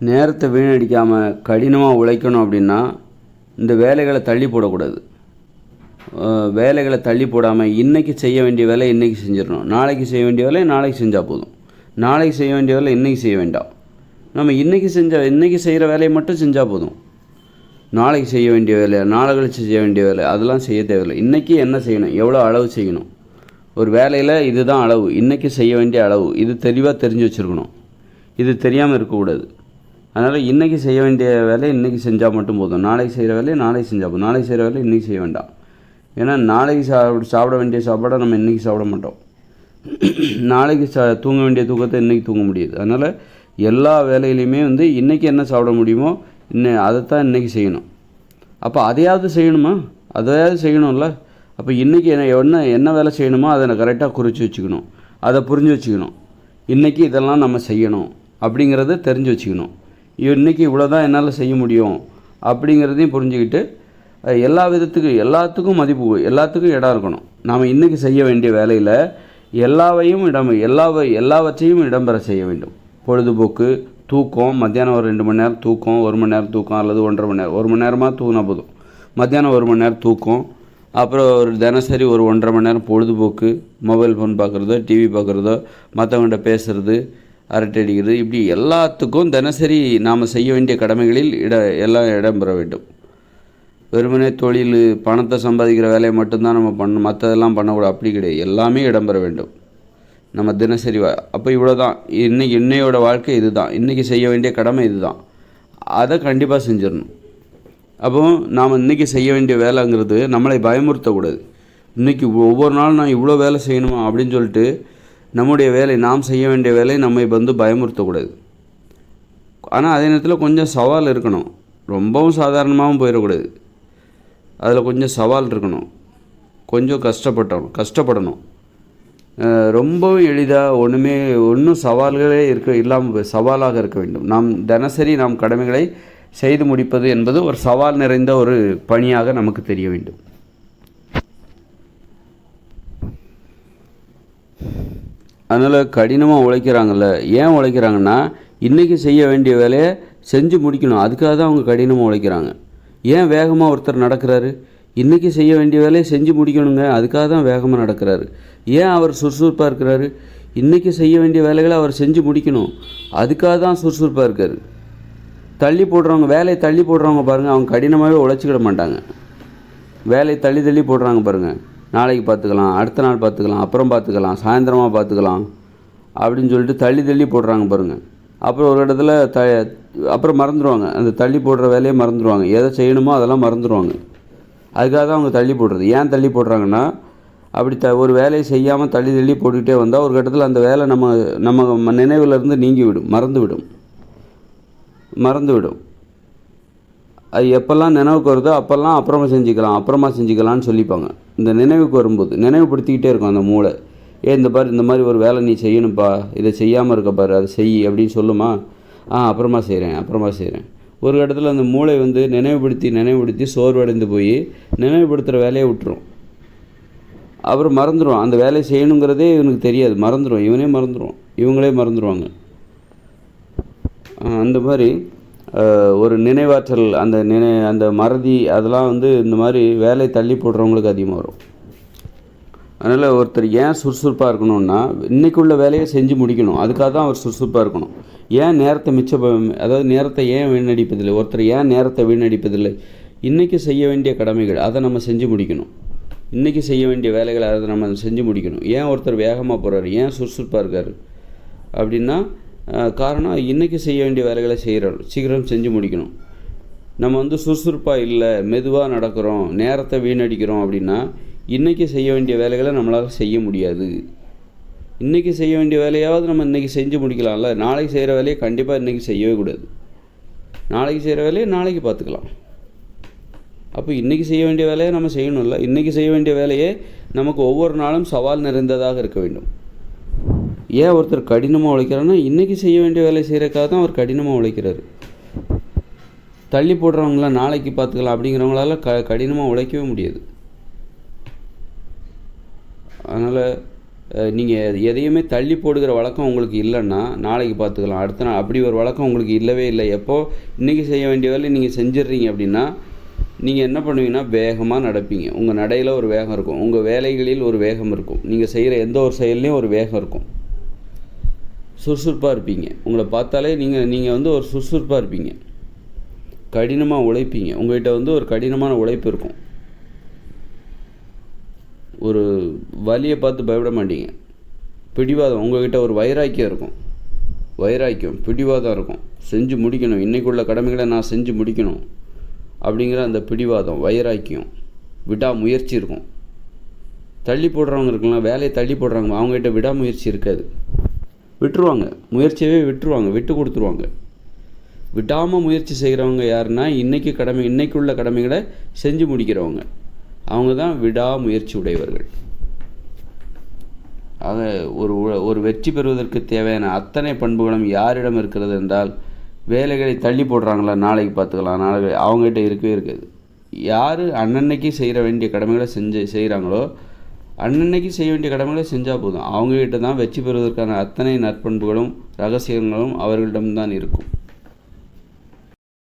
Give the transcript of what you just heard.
நேரத்தை வீணடிக்காமல் கடினமாக உழைக்கணும் அப்படின்னா இந்த வேலைகளை தள்ளி போடக்கூடாது. வேலைகளை தள்ளி போடாமல் இன்றைக்கி செய்ய வேண்டிய வேலை இன்றைக்கி செஞ்சிடணும். நாளைக்கு செய்ய வேண்டிய வேலை நாளைக்கு செஞ்சால் போதும். நாளைக்கு செய்ய வேண்டிய வேலை இன்றைக்கி செய்ய வேண்டாம். நம்ம இன்றைக்கி செய்கிற வேலையை மட்டும் செஞ்சால் போதும். நாளைக்கு செய்ய வேண்டிய வேலை, நாளை கழிச்சு செய்ய வேண்டிய வேலை அதெல்லாம் செய்ய தேவையில்லை. இன்றைக்கி என்ன செய்யணும், எவ்வளோ அளவு செய்யணும், ஒரு வேலையில் இதுதான் அளவு, இன்றைக்கி செய்ய வேண்டிய அளவு, இது தெளிவாக தெரிஞ்சு வச்சுருக்கணும். இது தெரியாமல் இருக்கக்கூடாது. அதனால் இன்றைக்கி செய்ய வேண்டிய வேலையை இன்றைக்கி செஞ்சால் மட்டும் போதும். நாளைக்கு செய்கிற வேலையை நாளைக்கு செஞ்சால் போதும். நாளைக்கு செய்கிற வேலையை இன்றைக்கி செய்ய வேண்டாம். ஏன்னா நாளைக்கு சாப்பிட வேண்டிய சாப்பாடை நம்ம இன்றைக்கி சாப்பிட மாட்டோம். நாளைக்கு தூங்க வேண்டிய தூக்கத்தை இன்றைக்கி தூங்க முடியாது. அதனால் எல்லா வேலையிலையுமே இன்றைக்கி என்ன சாப்பிட முடியுமோ அதைத்தான் இன்றைக்கி செய்யணும். அப்போ அதையாவது செய்யணுமா, அதையாவது செய்யணும்ல. அப்போ இன்றைக்கி என்ன வேலை செய்யணுமோ அதை கரெக்டாக குறித்து வச்சுக்கணும், அதை புரிஞ்சு வச்சுக்கணும். இன்றைக்கி இதெல்லாம் நம்ம செய்யணும் அப்படிங்கிறத தெரிஞ்சு வச்சுக்கணும். இன்றைக்கி இவ்வளோ தான் என்னால் செய்ய முடியும் அப்படிங்கிறதையும் புரிஞ்சுக்கிட்டு எல்லாத்துக்கும் மதிப்பு, எல்லாத்துக்கும் இடம் இருக்கணும். நாம் இன்றைக்கி செய்ய வேண்டிய வேலையில் எல்லாவற்றையும் இடம்பெற செய்ய வேண்டும். பொழுதுபோக்கு, தூக்கம், மத்தியானம் ஒரு 2 மணி நேரம் தூக்கம், 1 மணி நேரம் தூக்கம் அல்லது 1.5 மணி நேரம், 1 மணி நேரமாக தூங்கினா போதும். மத்தியானம் 1 மணி நேரம் தூக்கம், அப்புறம் ஒரு தினசரி ஒரு 1.5 மணி நேரம் பொழுதுபோக்கு, மொபைல் ஃபோன் பார்க்குறதோ, டிவி பார்க்குறதோ, மற்றவங்கள்ட்ட பேசுகிறது, அரட்டை அடிக்கிறது, இப்படி எல்லாத்துக்கும் தினசரி நாம் செய்ய வேண்டிய கடமைகளில் எல்லாம் இடம்பெற வேண்டும். வெறுமனே தொழில், பணத்தை சம்பாதிக்கிற வேலையை மட்டும்தான் நம்ம பண்ணணும், மற்றதெல்லாம் பண்ணக்கூடாது. அப்படி கிடையாது, எல்லாமே இடம்பெற வேண்டும் நம்ம தினசரி. அப்போ இவ்வளோ தான் இன்னையோட வாழ்க்கை இது தான், இன்றைக்கி செய்ய வேண்டிய கடமை இது தான், அதை கண்டிப்பாக செஞ்சிடணும். அப்போ நாம் இன்றைக்கி செய்ய வேண்டிய வேலைங்கிறது நம்மளை பயமுறுத்தக்கூடாது. இன்றைக்கி ஒவ்வொரு நாளும் நான் இவ்வளோ வேலை செய்யணுமா அப்படின்னு சொல்லிட்டு நம்முடைய வேலை, நாம் செய்ய வேண்டிய வேலை நம்மை பயமுறுத்தக்கூடாது. ஆனால் அதே நேரத்தில் கொஞ்சம் சவால் இருக்கணும். ரொம்பவும் சாதாரணமாகவும் போயிடக்கூடாது. அதில் கொஞ்சம் சவால் இருக்கணும், கொஞ்சம் கஷ்டப்படணும். ரொம்பவும் எளிதாக ஒன்றும் சவால்களே இல்லாமல் சவாலாக இருக்க வேண்டும். நாம் தினசரி நாம் கடமைகளை செய்து முடிப்பது என்பது ஒரு சவால் நிறைந்த ஒரு பணியாக நமக்கு தெரிய வேண்டும். அதனால் கடினமாக உழைக்கிறாங்கல்ல, ஏன் உழைக்கிறாங்கன்னா இன்றைக்கி செய்ய வேண்டிய வேலையை செஞ்சு முடிக்கணும். அதுக்காக தான் அவங்க கடினமாக உழைக்கிறாங்க. ஏன் வேகமாக ஒருத்தர் நடக்கிறாரு, இன்றைக்கி செய்ய வேண்டிய வேலையை செஞ்சு முடிக்கணுங்க, அதுக்காக தான் வேகமாக நடக்கிறாரு. ஏன் அவர் சுறுசுறுப்பாக இருக்கிறாரு, இன்றைக்கி செய்ய வேண்டிய வேலைகளை அவர் செஞ்சு முடிக்கணும், அதுக்காக தான் சுறுசுறுப்பாக இருக்கார். வேலையை தள்ளி போடுறவங்க பாருங்கள், அவங்க கடினமாகவே உழைச்சிக்கிட மாட்டாங்க. வேலையை தள்ளி போடுறாங்க பாருங்கள், நாளைக்கு பார்த்துக்கலாம், அடுத்த நாள் பார்த்துக்கலாம், அப்புறம் பார்த்துக்கலாம், சாயந்தரமாக பார்த்துக்கலாம் அப்படின்னு சொல்லிட்டு தள்ளி போடுறாங்க பாருங்கள். அப்புறம் ஒரு இடத்துல அப்புறம் மறந்துடுவாங்க, அந்த தள்ளி போடுற வேலையை மறந்துடுவாங்க, எதை செய்யணுமோ அதெல்லாம் மறந்துடுவாங்க. அதுக்காக தான் அவங்க தள்ளி போடுறது. ஏன் தள்ளி போடுறாங்கன்னா, அப்படி ஒரு வேலையை செய்யாமல் தள்ளி போட்டுக்கிட்டே வந்தால் ஒரு கட்டத்தில் அந்த வேலை நம்ம நினைவிலிருந்து நீங்கிவிடும், மறந்துவிடும். அது எப்போல்லாம் நினைவுக்கு வருதோ அப்போல்லாம் அப்புறமா செஞ்சுக்கலாம்னு சொல்லிப்பாங்க. இந்த நினைவுக்கு வரும்போது நினைவுபடுத்திக்கிட்டே இருக்கும் அந்த மூளை. இந்த மாதிரி ஒரு வேலை நீ செய்யணும்ப்பா, இதை செய்யாமல் இருக்க பாரு, அதை செய் அப்படின்னு சொல்லுமா, அப்புறமா செய்கிறேன். ஒரு இடத்துல அந்த மூளை நினைவுபடுத்தி சோர்வடைந்து போய் நினைவுபடுத்துகிற வேலையை விட்டுரும். அப்புறம் மறந்துடும். அந்த வேலையை செய்யணுங்கிறதே இவனுக்கு தெரியாது, இவங்களே மறந்துடுவாங்க. அந்த மாதிரி ஒரு நினைவாற்றல், அந்த மறதி அதெல்லாம் இந்த மாதிரி வேலையை தள்ளி போடுறவங்களுக்கு அதிகமாக வரும். அதனால் ஒருத்தர் ஏன் சுறுசுறுப்பாக இருக்கணும்னா, இன்றைக்குள்ள வேலையை செஞ்சு முடிக்கணும், அதுக்காக தான் அவர் சுறுசுறுப்பாக இருக்கணும். ஏன் நேரத்தை ஏன் வீணடிப்பதில்லை, ஒருத்தர் ஏன் நேரத்தை வீணடிப்பதில்லை, இன்றைக்கி செய்ய வேண்டிய கடமைகள் அதை நம்ம செஞ்சு முடிக்கணும், இன்றைக்கி செய்ய வேண்டிய வேலைகளை அதை நம்ம செஞ்சு முடிக்கணும். ஏன் ஒருத்தர் வேகமாக போகிறாரு, ஏன் சுறுசுறுப்பாக இருக்கார் அப்படின்னா, காரணம் இன்றைக்கி செய்ய வேண்டிய வேலைகளை சீக்கிரம் செஞ்சு முடிக்கணும். நம்ம சுறுசுறுப்பாக இல்லை, மெதுவாக நடக்கிறோம், நேரத்தை வீணடிக்கிறோம் அப்படின்னா இன்றைக்கி செய்ய வேண்டிய வேலைகளை நம்மளால் செய்ய முடியாது. இன்றைக்கி செய்ய வேண்டிய வேலையாவது நம்ம இன்றைக்கி செஞ்சு முடிக்கலாம்ல. நாளைக்கு செய்கிற வேலையை கண்டிப்பாக இன்றைக்கி செய்யவே கூடாது. நாளைக்கு செய்கிற வேலையை நாளைக்கு பார்த்துக்கலாம். அப்போ இன்றைக்கி செய்ய வேண்டிய வேலையை நம்ம செய்யணும்ல. இன்றைக்கி செய்ய வேண்டிய வேலையே நமக்கு ஒவ்வொரு நாளும் சவால் நிறைந்ததாக இருக்க வேண்டும். ஏன் ஒருத்தர் கடினமாக உழைக்கிறான்னா, இன்றைக்கி செய்ய வேண்டிய வேலையை செய்கிறக்காக தான் அவர் கடினமாக உழைக்கிறாரு. தள்ளி போடுறவங்களாம் நாளைக்கு பார்த்துக்கலாம் அப்படிங்கிறவங்களால கடினமாக உழைக்கவே முடியாது. அதனால் நீங்கள் எதையுமே தள்ளி போடுகிற வழக்கம் உங்களுக்கு இல்லைன்னா நாளைக்கு பார்த்துக்கலாம், அடுத்த நாள் அப்படி ஒரு வழக்கம் உங்களுக்கு இல்லவே இல்லை. இன்றைக்கி செய்ய வேண்டிய வேலையை நீங்கள் செஞ்சிடுறீங்க அப்படின்னா நீங்கள் என்ன பண்ணுவீங்கன்னா வேகமாக நடப்பீங்க. உங்கள் நடையில் ஒரு வேகம் இருக்கும், உங்கள் வேலைகளில் ஒரு வேகம் இருக்கும், நீங்கள் செய்கிற எந்த ஒரு செயல்லையும் ஒரு வேகம் இருக்கும், சுறுசுறுப்பாக இருப்பீங்க. உங்களை பார்த்தாலே நீங்கள் ஒரு சுறுசுறுப்பாக இருப்பீங்க, கடினமாக உழைப்பீங்க. உங்கள்கிட்ட ஒரு கடினமான உழைப்பு இருக்கும், ஒரு வலியை பார்த்து பயப்பட மாட்டீங்க. பிடிவாதம், உங்கள்கிட்ட ஒரு வைராக்கியம் இருக்கும், பிடிவாதம் இருக்கும். செஞ்சு முடிக்கணும், இன்றைக்குள்ள கடமைகளை நான் செஞ்சு முடிக்கணும் அப்படிங்கிற அந்த பிடிவாதம், வைராக்கியம், விடாமுயற்சி இருக்கும். தள்ளி போடுறவங்க இருக்கலாம், வேலையை தள்ளி போடுறாங்க, அவங்ககிட்ட விடாமுயற்சி இருக்காது, விட்டுருவாங்க, முயற்சியவே விட்டுருவாங்க, விட்டு கொடுத்துருவாங்க. விடாமல் முயற்சி செய்கிறவங்க யாருன்னா இன்னைக்குள்ள கடமைகளை செஞ்சு முடிக்கிறவங்க, அவங்க தான் விடாமுயற்சி உடையவர்கள். ஆக ஒரு வெற்றி பெறுவதற்கு தேவையான அத்தனை பண்புகளும் யாரிடம் இருக்கிறது என்றால், வேலைகளை தள்ளி போடுறாங்களா நாளைக்கு பார்த்துக்கலாம், நாளைக்கு அவங்ககிட்ட இருக்கவே இருக்காது. யார் அன்னன்னைக்கு செய்ய வேண்டிய கடமைகளை செய்கிறாங்களோ அன்னன்னைக்கு செய்ய வேண்டிய கடமைகளை செஞ்சால் போதும். அவங்ககிட்ட தான் வெற்றி பெறுவதற்கான அத்தனை நற்பண்புகளும் ரகசியங்களும் அவர்களிடம்தான் இருக்கும்.